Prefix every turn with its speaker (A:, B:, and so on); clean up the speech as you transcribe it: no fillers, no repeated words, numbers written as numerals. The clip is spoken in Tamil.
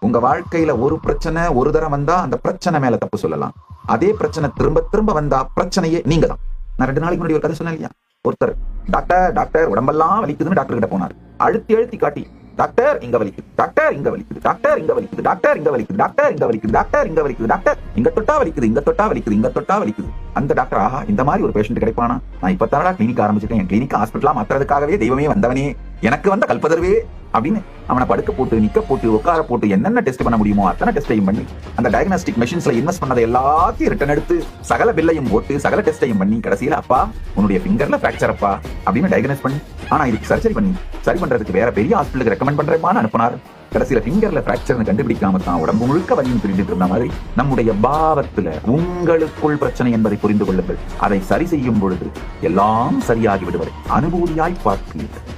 A: உங்க வாழ்க்கையில ஒரு பிரச்சனை ஒரு தரம் வந்தா அந்த பிரச்சனை மேல தப்பு சொல்லலாம். அதே பிரச்சனை திரும்ப திரும்ப வந்தா பிரச்சனையே நீங்க தான். நான் 2 நாளைக்கு முன்னாடி ஒரு கதை சொன்னேன் இல்லையா? ஒருத்தர் டாக்டர் உடம்பெல்லாம் வலிக்குதுன்னு டாக்டர் கிட்ட போனார். அழுத்தி அழுத்தி காட்டி டாக்டர் இங்க வலிக்குது, டாக்டர் இங்க வலிக்குது, டாக்டர் இங்க வலிக்குது, டாக்டர் இங்க வலிக்குது, டாக்டர் இங்க வலிக்குது, டாக்டர் இங்க வலிக்குது, டாக்டர் இங்க தொட்டா வலிக்குது, இங்க தொட்டா வலிக்குது, இங்க தொட்டா வலிக்குது. அந்த டாக்டர் ஆஹா இந்த மாதிரி ஒரு பேஷண்ட் கிடைப்பானா? நான் இப்ப கிளினிக் ஆரம்பிச்சிட்டேன், என் கிளினிக் ஹாஸ்பிட்டலா மாத்துறதுக்காகவே தெய்வமே வந்தவனே, எனக்கு வந்த கல்பதர்வே அப்படின்னு அவனை படுக்க போட்டு நிக்க போட்டு உட்கார போட்டு என்னென்ன டெஸ்ட் பண்ண முடியுமோ அத்தனை டெஸ்டையும் பண்ணி அந்த டயக்னாஸ்டிக் மெஷின்ஸ்ல இன்வெஸ்ட் பண்ணதை எல்லாத்தையும் ரிட்டர்ன் எடுத்து சகல பில்லையும் போட்டு சகல டெஸ்டையும் பண்ணி கடைசியில அப்பா உன்னுடைய ஃபிங்கர்ல பிராக்சர் அப்பா அப்படின்னு டயக்னோஸ் பண்ணி, ஆனா இதுக்கு சர்ஜரி பண்ணி சரி பண்றதுக்கு வேற பெரிய ஹாஸ்பிட்டலுக்கு ரெக்கமெண்ட் பண்றேன்னு அனுப்புனார். கடைசியில ஃபிங்கர்ல பிராக்சர் கண்டுபிடிக்காம தான் உடம்பு முழுக்க வலியும் பிரிஞ்சிட்டு இருந்த மாதிரி நம்முடைய பாவத்துல உங்களுக்குள் பிரச்சனை என்பதை புரிந்து கொள்ளுங்கள். அதை சரி செய்யும் பொழுது எல்லாம் சரியாகி விடுவதை அனுபூதியாய் பார்க்கிறீர்கள்.